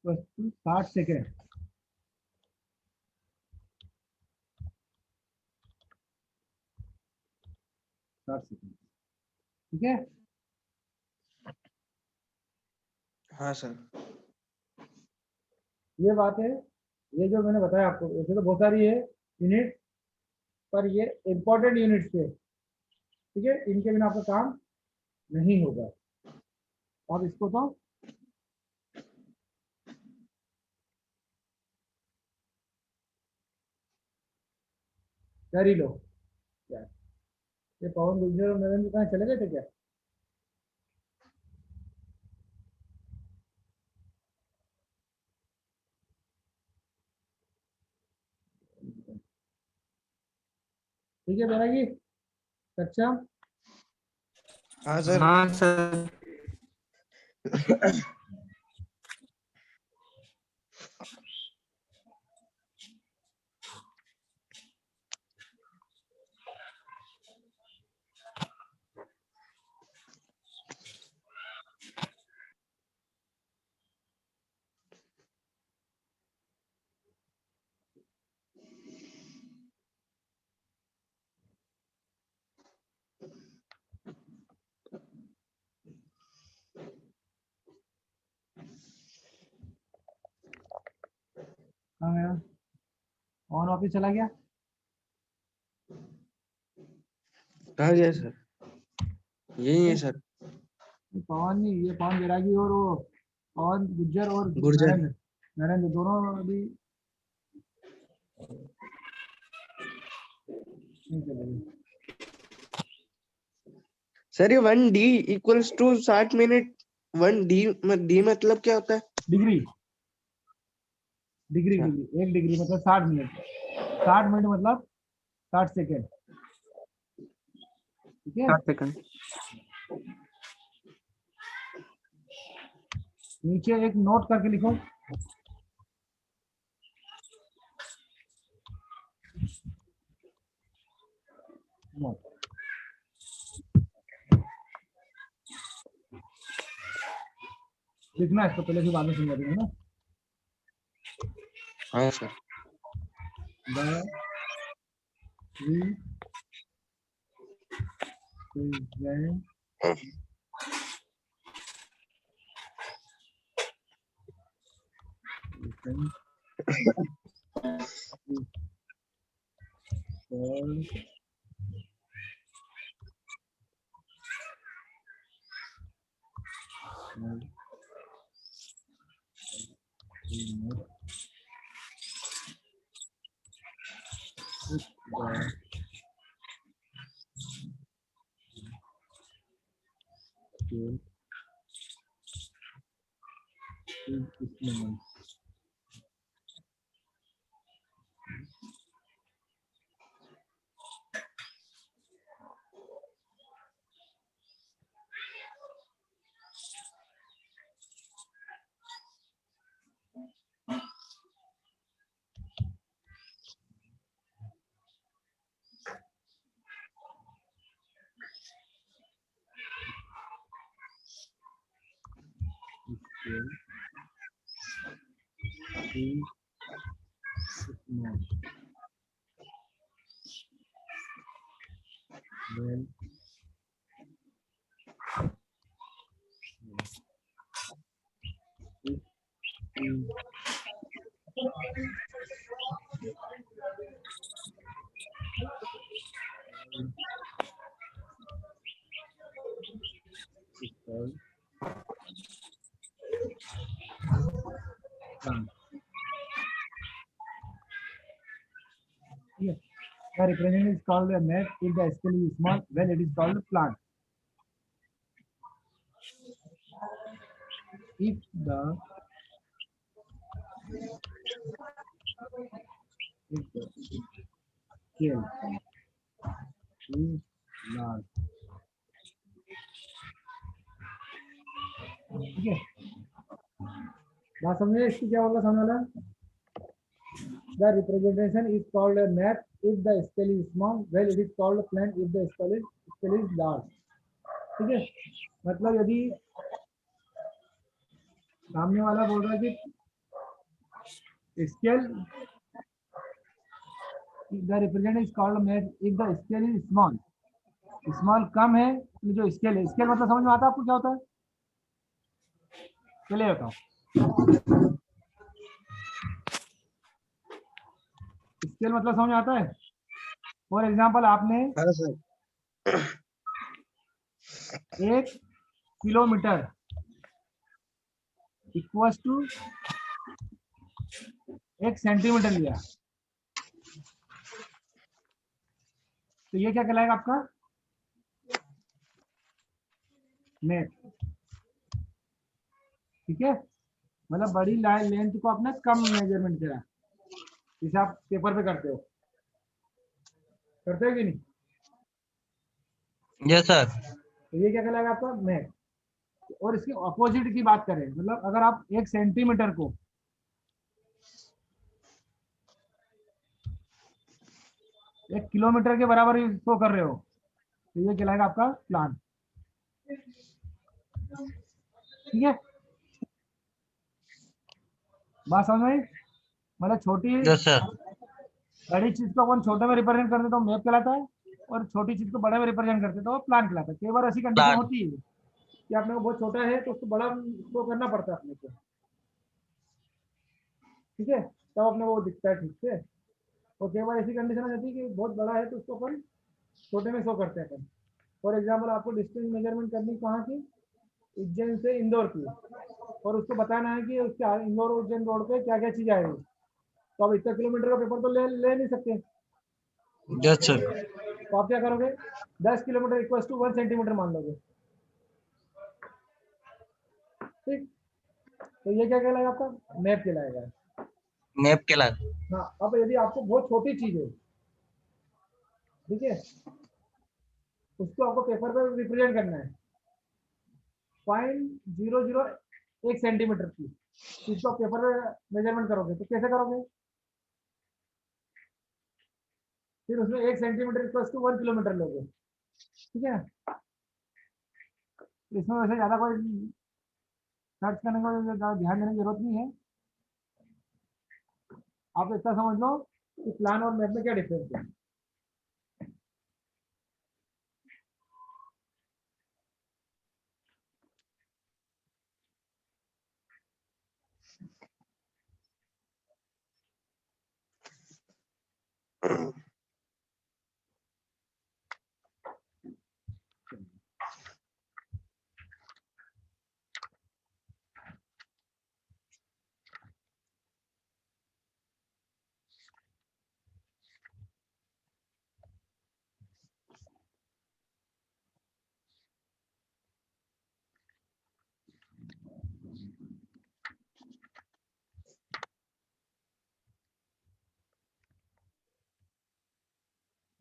equals to 60 second. 60 second. ठीक है, हाँ सर। ये बात है। ये जो मैंने बताया आपको, ऐसे तो बहुत सारी है यूनिट, पर ये इंपॉर्टेंट यूनिट्स है। ठीक है, इनके बिना आपका काम नहीं होगा। अब इसको तो कर ही लो। क्या ये पवन गुर्जर और नरेंद्र कहाँ चले गए थे क्या? ठीक है बैरागी, अच्छा। हाँ सर। हाँ सर। कहाँ गया? ऑन ऑफिस चला गया? कहाँ गया सर? यही है सर। ये पवन नहीं, ये पवन बैरागी और वो पवन गुज्जर और गुर्जर। नरेंद्र नरेंद्र दोनों अभी नहीं चलेंगे। सर ये 1D equals to 60 minute. 1D D मतलब क्या होता है? डिग्री डिग्री अच्छा। डिग्री 1 डिग्री मतलब 60 मिनट। 60 मिनट मतलब 60 सेकेंड। ठीक है, 60 सेकंड। नीचे एक नोट करके लिखो। नोट लिखना है इसको पहले, फिर बाद में समझा देंगे ना। हाँ sir. The represent called scale is small. Scale is small. Well, it is called plant. Yes. The representative is called a net. If the scale is small, well, it is called a plant. If the scale is large. ठीक है, बात समझे इसकी क्या होगा समझ वाला? The representation is called a net if the scale is small. Well, it is called a plant if the scale is large. ठीक है, मतलब यदि सामने वाला बोल रहा है कि scale, the representation is called a net if the scale is small. Small कम है, जो स्केल है, स्केल मतलब समझ में आता है आपको क्या होता है? चलिए बताओ, स्केल मतलब समझ में आता है? फॉर एग्जाम्पल आपने हाँ sir. 1 kilometre equal to 1 centimetre लिया, तो ये क्या कहलाएगा आपका? नेट। ठीक है, मतलब बड़ी लाइन लेंथ को आपने कम मेजरमेंट करा, जिसे आप पेपर पे करते हो कि नहीं? Yes sir. तो ये क्या कहलाएगा आपका? नेट। और इसके अपोजिट की बात करें, मतलब अगर आप 1 सेंटीमीटर को 1 किलोमीटर के बराबर शो कर रहे हो, तो ये कहलाएगा आपका प्लांट। ठीक है, बात समझ में? मतलब छोटी यस सर। बड़ी चीज को अपन छोटे में रिप्रेजेंट करते तो मैप कहलाता है, और छोटी चीज को बड़े में रिप्रेजेंट करते तो प्लान कहलाता है। कई बार ऐसी कंडीशन प्लांट। होती है कि आपने को बहुत छोटा है तो उसको बड़ा को करना पड़ता है अपने को। ठीक है, तब अपने वो दिखता है ठीक से। और कई बार ऐसी कंडीशन आ जाती है कि बहुत बड़ा है तो उसको अपन छोटे में शो करते हैं अपन। फॉर एग्जाम्पल आपको डिस्टेंस मेजरमेंट करनी कहाँ की, उज्जैन से इंदौर की, और उसको बताना है कि उसके इंदौर उज्जैन रोड पे क्या क्या चीज़ आएगी, तो आप इतना किलोमीटर का पेपर तो ले नहीं सकते। Yes sir. तो आप क्या करोगे, 10 किलोमीटर इक्वल टू 1 सेंटीमीटर मान लोगे, ठीक। तो ये क्या कहलाएगा, आपका मैप कहलाएगा। मैप के लाग। हाँ, अब यदि आपको बहुत छोटी चीज है, ठीक है, उसको आपको पेपर पे रिप्रेजेंट करना है, 0.001 सेंटीमीटर की, तो इसको आप पेपर पे मेजरमेंट करोगे तो कैसे करोगे, फिर उसमें 1 सेंटीमीटर इक्वल टू 1 किलोमीटर लोगे, ठीक है। इसमें वैसे ज्यादा कोई सर्च करने को ज़्यादा ध्यान देने की जरूरत नहीं है। आप इतना समझ लो कि प्लान और मैप में क्या डिफरेंस है।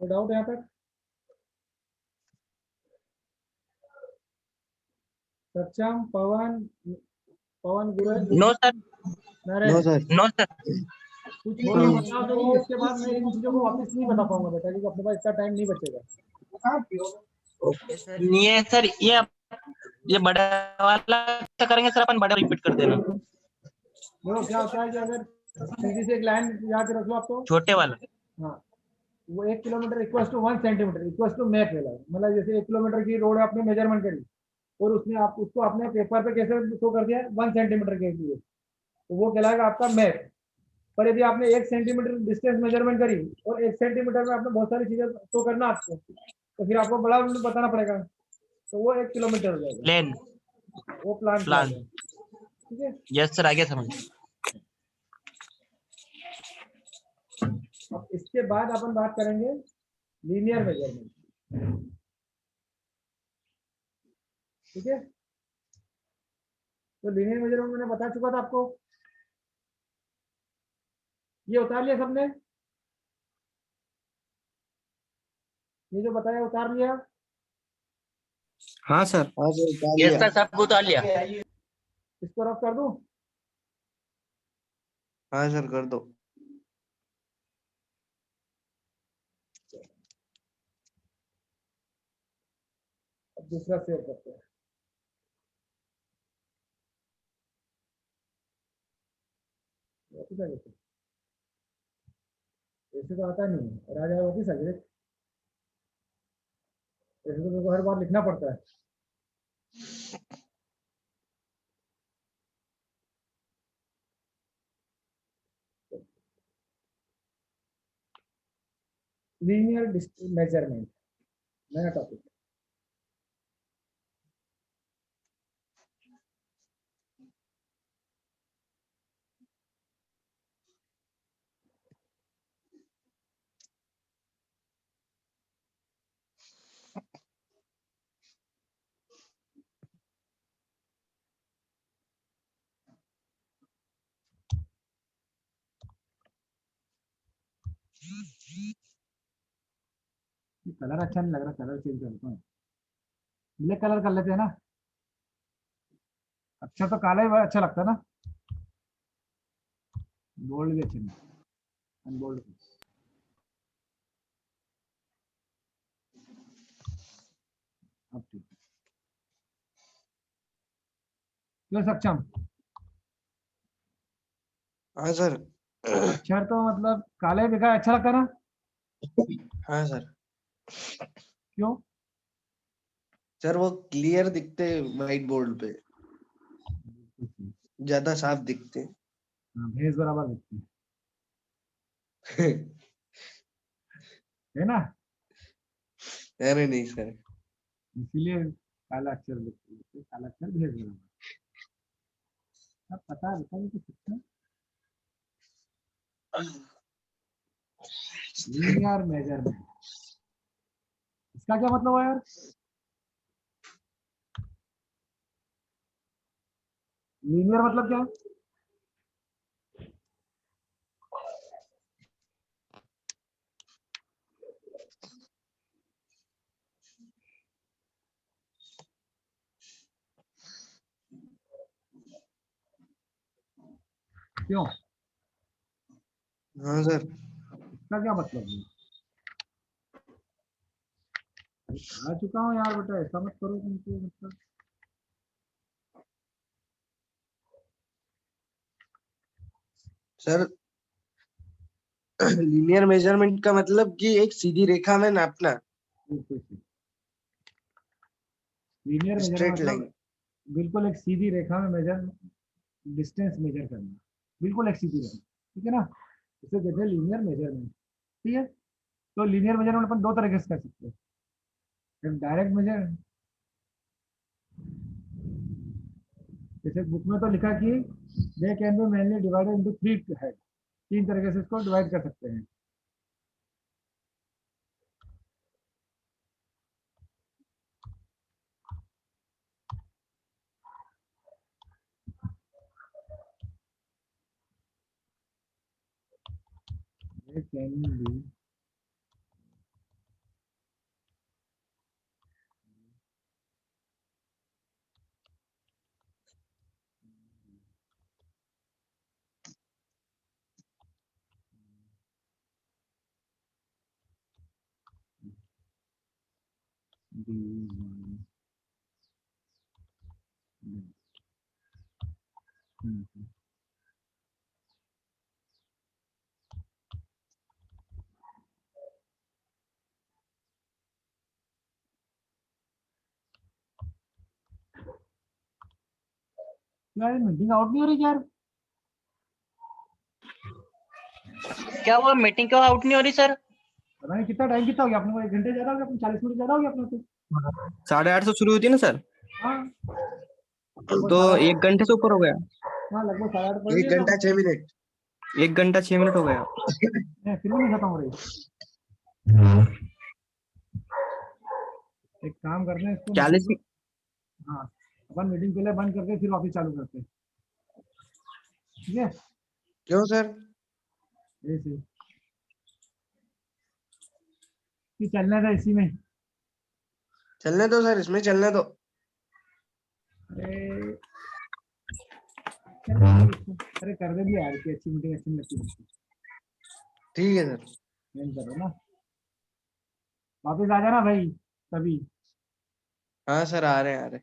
तो डाउट यहाँ तक, Saksham, Pawan, Guru, no sir. No Naresh, sir. No sir. कुछ हो तो बताओ, क्योंकि इसके बाद मैं इन चीजों को वापस नहीं बता पाऊंगा बेटा, क्योंकि अपने पास इतना टाइम नहीं बचेगा। ओके सर, ये सर ये बड़ा वाला तो करेंगे सर, अपन बड़ा रिपीट कर देना। देखो क्या होता है कि अगर सीधी से एक लाइन याद रख लो आपको, छोटे वाला। हाँ, वो 1 kilometre equal to 1 centimetre equal to map है, मतलब जैसे 1 किलोमीटर की रोड आपने मेजरमेंट करी और उसने आप उसको अपने पेपर पे कैसे शो कर दिया 1 सेंटीमीटर के लिए, तो वो कहलाएगा आपका मैप। पर यदि आपने 1 सेंटीमीटर डिस्टेंस मेजरमेंट करी और 1 सेंटीमीटर में आपने बहुत सारी चीजें शो करना आपको, तो फिर आपको बड़ा बताना पड़ेगा, तो वो 1 किलोमीटर हो जाएगा, प्लेन। वो प्लान प्लान। कहलाएगा, ठीक है। यस सर, आगे समझ। अब इसके बाद अपन बात करेंगे लीनियर मेजरमेंट, ठीक है। तो लीनियर मेजरमेंट मैंने बता चुका था आपको, ये उतार लिया सबने, ये जो बताया उतार लिया, हाँ सर, हाँ सर, उतार यस लिया। सर, सब उतार लिया। इसको रफ कर दूं, हाँ सर, कर दो। अब दूसरा शेयर करते हैं। ऐसे तो आता नहीं है, और आ जाए वो भी सही, ऐसे तो मेरे को हर बार लिखना पड़ता है। लीनियर मेजरमेंट, नया टॉपिक। कलर अच्छा नहीं लग रहा, कलर चेंज करता हूँ, ब्लैक कलर कर लेते हैं ना, अच्छा तो काला ही अच्छा लगता है ना, गोल्ड भी अच्छे नहीं, अनगोल्ड। अब ठीक है, क्यों सक्षम, हाँ सर। अक्षर तो मतलब काले दिखा अच्छा लगता है ना, हाँ सर। क्यों, सर वो क्लियर दिखते व्हाइट बोर्ड पे, ज्यादा साफ दिखते। हाँ भेस बराबर दिखती है। है ना, अरे नहीं सर। इसीलिए काला अक्षर लिखते, काला अक्षर भेज रहा हूँ। अब पता है, बता तो सकते हैं। लीनियर मेजरमेंट, इसका क्या मतलब है यार? लीनियर मतलब क्या? क्यों, हाँ सर। इसका क्या मतलब है? आ चुका हूँ यार बेटा, ऐसा मत करो तुमको, मतलब सर लीनियर मेजरमेंट का मतलब कि एक सीधी रेखा में नापना, लीनियर मेजरमेंट स्ट्रेट मतलब लाइन। बिल्कुल एक सीधी रेखा में मेजर, डिस्टेंस मेजर करना, बिल्कुल एक सीधी रेखा, ठीक है ना, इसे कहते हैं लीनियर मेजरमेंट। ठीक है, तो लीनियर मेजरमेंट अपन दो तरीके से कर सकते हैं, एक डायरेक्ट मेजर, जैसे बुक में तो लिखा कि they can be mainly divided into three head, तीन तरीके से इसको डिवाइड कर सकते हैं। दे कैन बी यार मीटिंग आउट नहीं हो रही यार? क्या हुआ, मीटिंग क्यों आउट नहीं हो रही सर? पता नहीं कितना टाइम, कितना हो गया अपने को, 1 घंटे ज्यादा हो गया अपने, 40 मिनट ज्यादा हो गया अपने को। 8:30 शुरू हुई थी ना सर, हाँ लगभग तो साढ़े 1 घंटे से ऊपर हो गया। हाँ लगभग 8:30 पढ़ लिया एक था। घंटा 6 मिनट। 1 घंटा 6 मिनट हो गया। फिर भी नहीं खत्म हो रही। एक काम करते हैं इसको मीटिंग 40। को, हाँ अपन मीटिंग पहले बंद करके फिर वापस चालू करते हैं, ठीक है? क्यों सर? ऐसे कि चलना था इसी में। चलने दो सर, इसमें चलने दो। अरे अरे कर दे यार, की अच्छी मीटिंग अच्छी नहीं लगती, ठीक है सर। मेन करो ना, वापस आ जाना भाई तभी। हाँ सर, आ रहे हैं, आ रहे हैं।